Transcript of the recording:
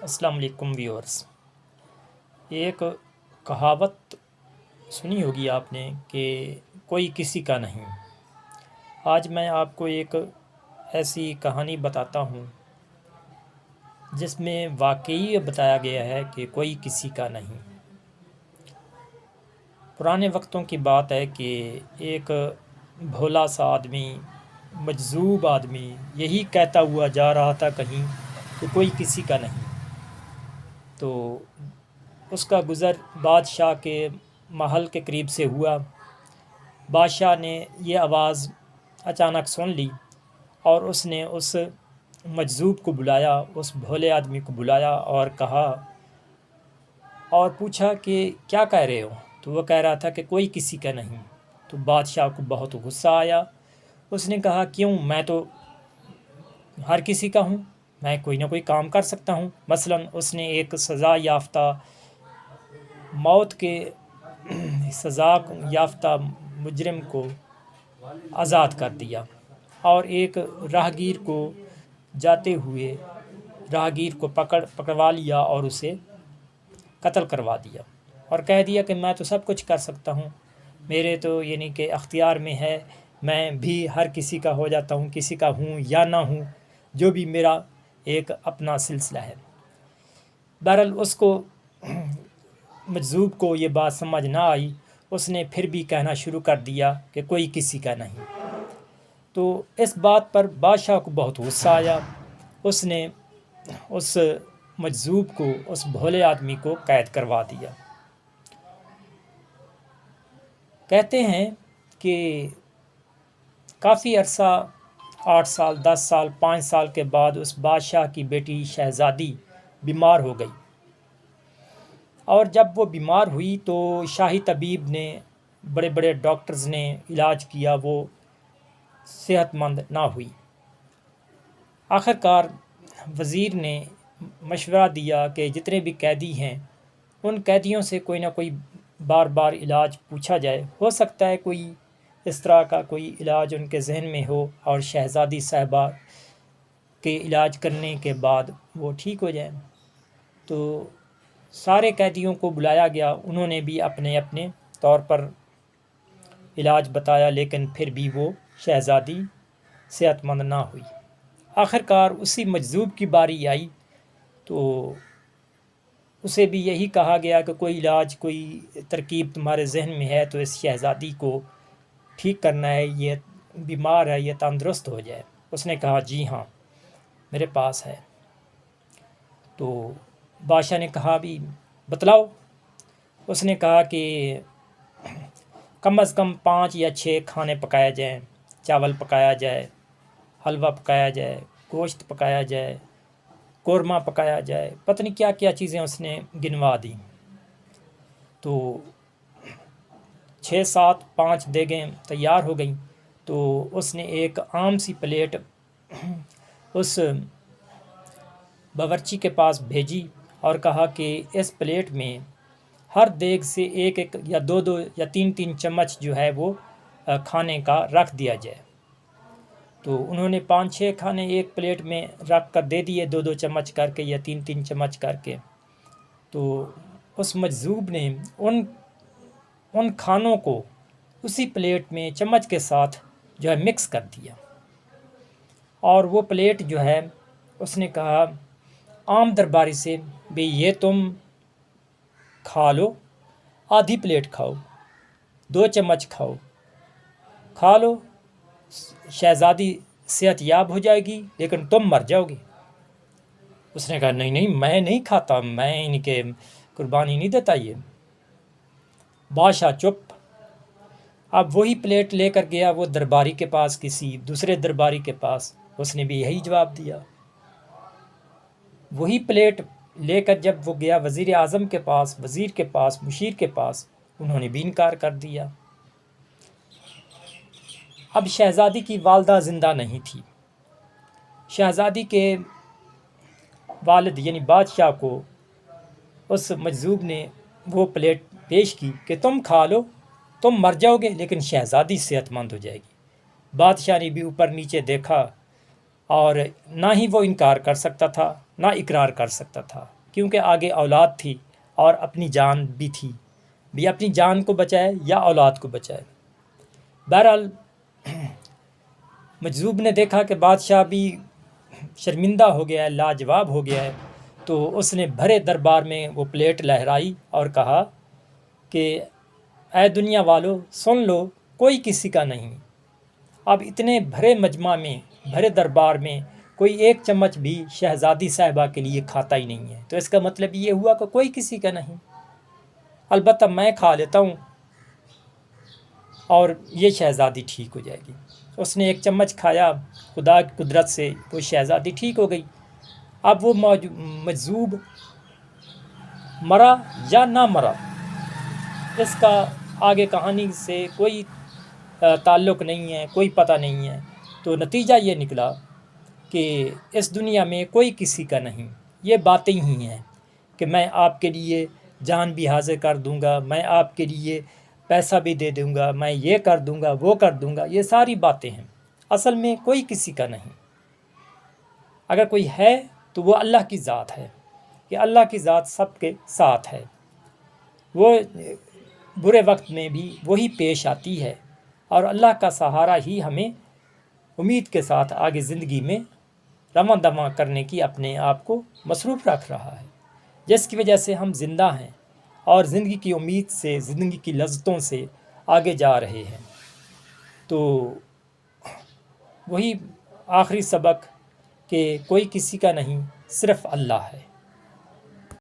السلام علیکم ویورز۔ ایک کہاوت سنی ہوگی آپ نے کہ کوئی کسی کا نہیں۔ آج میں آپ کو ایک ایسی کہانی بتاتا ہوں جس میں واقعی بتایا گیا ہے کہ کوئی کسی کا نہیں۔ پرانے وقتوں کی بات ہے کہ ایک بھولا سا آدمی، مجذوب آدمی یہی کہتا ہوا جا رہا تھا کہیں کہ کوئی کسی کا نہیں۔ تو اس کا گزر بادشاہ کے محل کے قریب سے ہوا۔ بادشاہ نے یہ آواز اچانک سن لی اور اس نے اس مجذوب کو بلایا، اس بھولے آدمی کو بلایا اور کہا اور پوچھا کہ کیا کہہ رہے ہو؟ تو وہ کہہ رہا تھا کہ کوئی کسی کا نہیں۔ تو بادشاہ کو بہت غصہ آیا۔ اس نے کہا کیوں؟ میں تو ہر کسی کا ہوں، میں کوئی نہ کوئی کام کر سکتا ہوں۔ مثلاً اس نے ایک سزا یافتہ، موت کے سزا یافتہ مجرم کو آزاد کر دیا اور ایک راہگیر کو جاتے ہوئے راہگیر کو پکڑوا لیا اور اسے قتل کروا دیا اور کہہ دیا کہ میں تو سب کچھ کر سکتا ہوں، میرے تو یعنی کہ اختیار میں ہے، میں بھی ہر کسی کا ہو جاتا ہوں، کسی کا ہوں یا نہ ہوں، جو بھی میرا ایک اپنا سلسلہ ہے۔ بہرحال اس کو مجذوب کو یہ بات سمجھ نہ آئی، اس نے پھر بھی کہنا شروع کر دیا کہ کوئی کسی کا نہیں۔ تو اس بات پر بادشاہ کو بہت غصہ آیا۔ اس نے اس مجذوب کو، اس بھولے آدمی کو قید کروا دیا۔ کہتے ہیں کہ کافی عرصہ 8 سال، 10 سال، 5 سال کے بعد اس بادشاہ کی بیٹی شہزادی بیمار ہو گئی، اور جب وہ بیمار ہوئی تو شاہی طبیب نے، بڑے بڑے ڈاکٹرز نے علاج کیا، وہ صحت مند نہ ہوئی۔ آخرکار وزیر نے مشورہ دیا کہ جتنے بھی قیدی ہیں ان قیدیوں سے کوئی نہ کوئی بار بار علاج پوچھا جائے، ہو سکتا ہے کوئی اس طرح کا کوئی علاج ان کے ذہن میں ہو اور شہزادی صاحبہ کے علاج کرنے کے بعد وہ ٹھیک ہو جائیں۔ تو سارے قیدیوں کو بلایا گیا، انہوں نے بھی اپنے اپنے طور پر علاج بتایا، لیکن پھر بھی وہ شہزادی صحت مند نہ ہوئی۔ آخرکار اسی مجذوب کی باری آئی تو اسے بھی یہی کہا گیا کہ کوئی علاج، کوئی ترکیب تمہارے ذہن میں ہے تو اس شہزادی کو ٹھیک کرنا ہے، یہ بیمار ہے، یہ تندرست ہو جائے۔ اس نے کہا جی ہاں میرے پاس ہے۔ تو بادشاہ نے کہا بھی بتلاؤ۔ اس نے کہا کہ کم از کم 5 یا 6 کھانے پکایا جائیں، چاول پکایا جائے، حلوہ پکایا جائے، گوشت پکایا جائے، قورمہ پکایا جائے، پتہ نہیں کیا کیا چیزیں اس نے گنوا دیں۔ تو 6 7 5 دیگیں تیار ہو گئیں۔ تو اس نے ایک عام سی پلیٹ اس باورچی کے پاس بھیجی اور کہا کہ اس پلیٹ میں ہر دیگ سے 1 1 یا 2 2 یا 3 3 چمچ جو ہے وہ کھانے کا رکھ دیا جائے۔ تو انہوں نے 5 6 کھانے ایک پلیٹ میں رکھ کر دے دیے، 2 2 چمچ کر کے یا 3 3 چمچ کر کے۔ تو اس مجذوب نے ان کھانوں کو اسی پلیٹ میں چمچ کے ساتھ جو ہے مکس کر دیا، اور وہ پلیٹ جو ہے اس نے کہا عام درباری سے بھی یہ تم کھا لو، آدھی پلیٹ کھاؤ، 2 چمچ کھاؤ، کھا لو، شہزادی صحت یاب ہو جائے گی لیکن تم مر جاؤ گے۔ اس نے کہا نہیں نہیں میں نہیں کھاتا، میں ان کے قربانی نہیں دیتا یہ۔ بادشاہ چپ۔ اب وہی پلیٹ لے کر گیا وہ درباری کے پاس، کسی دوسرے درباری کے پاس، اس نے بھی یہی جواب دیا۔ وہی پلیٹ لے کر جب وہ گیا وزیر اعظم کے پاس، وزیر کے پاس، مشیر کے پاس، انہوں نے بھی انکار کر دیا۔ اب شہزادی کی والدہ زندہ نہیں تھی۔ شہزادی کے والد یعنی بادشاہ کو اس مجذوب نے وہ پلیٹ پیش کی کہ تم کھا لو، تم مر جاؤ گے لیکن شہزادی صحت مند ہو جائے گی۔ بادشاہ نے بھی اوپر نیچے دیکھا اور نہ ہی وہ انکار کر سکتا تھا نہ اقرار کر سکتا تھا، کیونکہ آگے اولاد تھی اور اپنی جان بھی تھی، بھی اپنی جان کو بچائے یا اولاد کو بچائے۔ بہرحال مجذوب نے دیکھا کہ بادشاہ بھی شرمندہ ہو گیا ہے، لاجواب ہو گیا ہے، تو اس نے بھرے دربار میں وہ پلیٹ لہرائی اور کہا کہ اے دنیا والو سن لو، کوئی کسی کا نہیں۔ اب اتنے بھرے مجمع میں، بھرے دربار میں کوئی ایک چمچ بھی شہزادی صاحبہ کے لیے کھاتا ہی نہیں ہے، تو اس کا مطلب یہ ہوا کہ کوئی کسی کا نہیں، البتہ میں کھا لیتا ہوں اور یہ شہزادی ٹھیک ہو جائے گی۔ اس نے ایک چمچ کھایا، خدا کی قدرت سے وہ شہزادی ٹھیک ہو گئی۔ اب وہ مجذوب مرا یا نہ مرا، اس کا آگے کہانی سے کوئی تعلق نہیں ہے، کوئی پتہ نہیں ہے، تو نتیجہ یہ نکلا کہ اس دنیا میں کوئی کسی کا نہیں۔ یہ باتیں ہی ہیں کہ میں آپ کے لیے جان بھی حاضر کر دوں گا، میں آپ کے لیے پیسہ بھی دے دوں گا، میں یہ کر دوں گا، وہ کر دوں گا، یہ ساری باتیں ہیں، اصل میں کوئی کسی کا نہیں۔ اگر کوئی ہے تو وہ اللہ کی ذات ہے، کہ اللہ کی ذات سب کے ساتھ ہے، وہ برے وقت میں بھی وہی پیش آتی ہے، اور اللہ کا سہارا ہی ہمیں امید کے ساتھ آگے زندگی میں رواں دواں کرنے کی اپنے آپ کو مصروف رکھ رہا ہے، جس کی وجہ سے ہم زندہ ہیں اور زندگی کی امید سے، زندگی کی لذتوں سے آگے جا رہے ہیں۔ تو وہی آخری سبق کہ کوئی کسی کا نہیں، صرف اللہ ہے۔